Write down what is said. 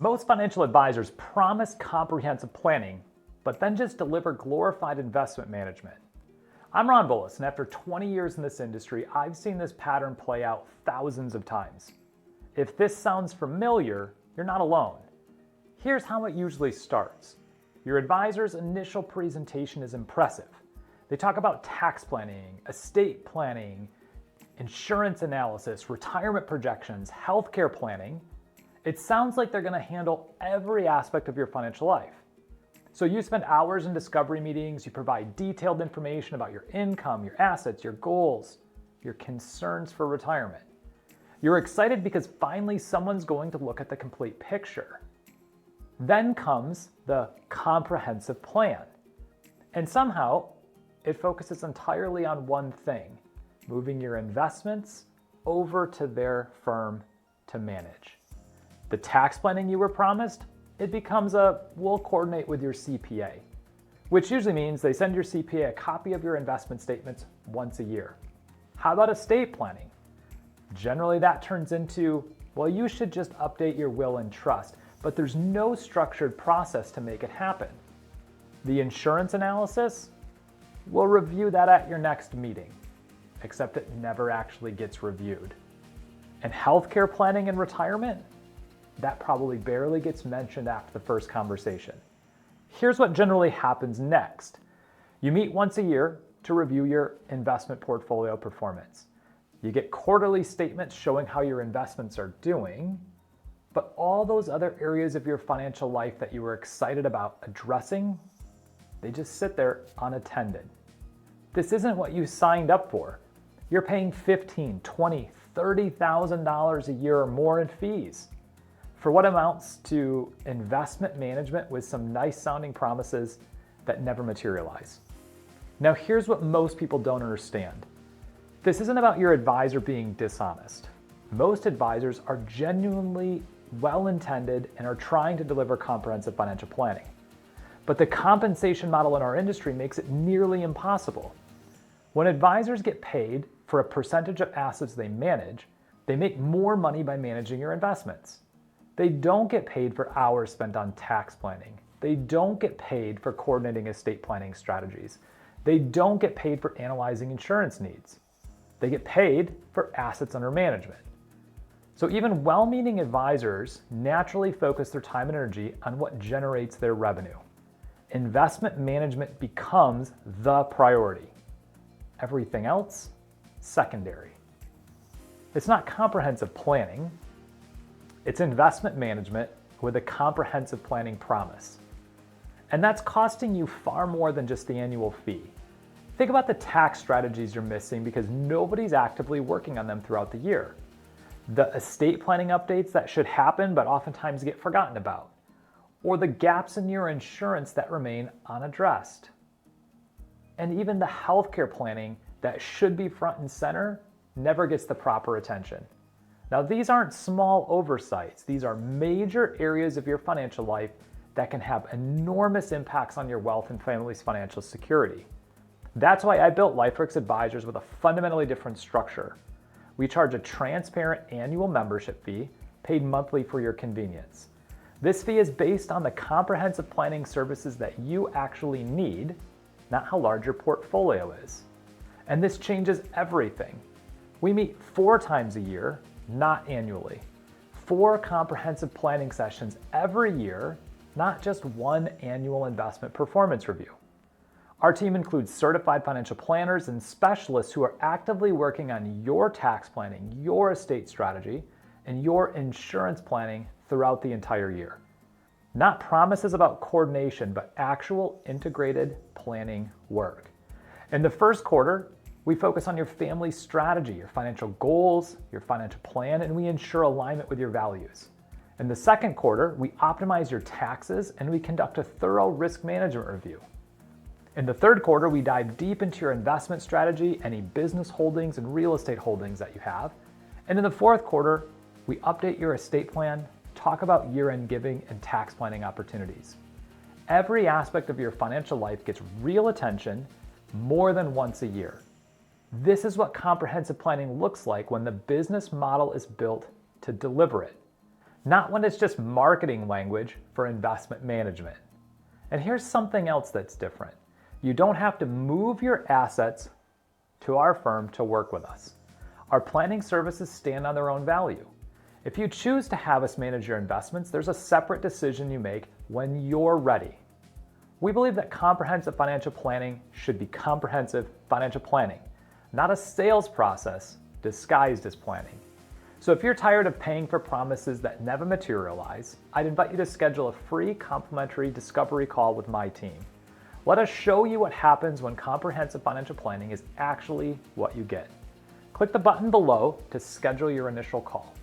Most financial advisors promise comprehensive planning, but then just deliver glorified investment management. I'm Ron Bullis, and after 20 years in this industry, I've seen this pattern play out thousands of times. If this sounds familiar, you're not alone. Here's how it usually starts. Your advisor's initial presentation is impressive. They talk about tax planning, estate planning, insurance analysis, retirement projections, healthcare planning. It sounds like they're going to handle every aspect of your financial life. So you spend hours in discovery meetings, you provide detailed information about your income, your assets, your goals, your concerns for retirement. You're excited because finally someone's going to look at the complete picture. Then comes the comprehensive plan. And somehow it focuses entirely on one thing, moving your investments over to their firm to manage. The tax planning you were promised, it becomes we'll coordinate with your CPA, which usually means they send your CPA a copy of your investment statements once a year. How about estate planning? Generally that turns into, well, you should just update your will and trust, but there's no structured process to make it happen. The insurance analysis, we'll review that at your next meeting, except it never actually gets reviewed. And healthcare planning and retirement, that probably barely gets mentioned after the first conversation. Here's what generally happens next. You meet once a year to review your investment portfolio performance. You get quarterly statements showing how your investments are doing, but all those other areas of your financial life that you were excited about addressing, they just sit there unattended. This isn't what you signed up for. You're paying $15,000, $20,000, $30,000 a year or more in fees for what amounts to investment management with some nice sounding promises that never materialize. Now here's what most people don't understand. This isn't about your advisor being dishonest. Most advisors are genuinely well-intended and are trying to deliver comprehensive financial planning. But the compensation model in our industry makes it nearly impossible. When advisors get paid for a percentage of assets they manage, they make more money by managing your investments. They don't get paid for hours spent on tax planning. They don't get paid for coordinating estate planning strategies. They don't get paid for analyzing insurance needs. They get paid for assets under management. So even well-meaning advisors naturally focus their time and energy on what generates their revenue. Investment management becomes the priority. Everything else, secondary. It's not comprehensive planning. It's investment management with a comprehensive planning promise. And that's costing you far more than just the annual fee. Think about the tax strategies you're missing because nobody's actively working on them throughout the year. The estate planning updates that should happen but oftentimes get forgotten about. Or the gaps in your insurance that remain unaddressed. And even the healthcare planning that should be front and center never gets the proper attention. Now, these aren't small oversights. These are major areas of your financial life that can have enormous impacts on your wealth and family's financial security. That's why I built LifeWorks Advisors with a fundamentally different structure. We charge a transparent annual membership fee paid monthly for your convenience. This fee is based on the comprehensive planning services that you actually need, not how large your portfolio is. And this changes everything. We meet 4 times a year, not annually. 4 comprehensive planning sessions every year, not just one annual investment performance review. Our team includes certified financial planners and specialists who are actively working on your tax planning, your estate strategy, and your insurance planning throughout the entire year. Not promises about coordination, but actual integrated planning work. In the first quarter, we focus on your family strategy, your financial goals, your financial plan, and we ensure alignment with your values. In the second quarter, we optimize your taxes and we conduct a thorough risk management review. In the third quarter, we dive deep into your investment strategy, any business holdings and real estate holdings that you have. And in the fourth quarter, we update your estate plan, talk about year-end giving and tax planning opportunities. Every aspect of your financial life gets real attention more than once a year. This is what comprehensive planning looks like when the business model is built to deliver it. not when it's just marketing language for investment management. And here's something else that's different. You don't have to move your assets to our firm to work with us. Our planning services stand on their own value. If you choose to have us manage your investments, there's a separate decision you make when you're ready. We believe that comprehensive financial planning should be comprehensive financial planning, not a sales process disguised as planning. So if you're tired of paying for promises that never materialize, I'd invite you to schedule a free complimentary discovery call with my team. Let us show you what happens when comprehensive financial planning is actually what you get. Click the button below to schedule your initial call.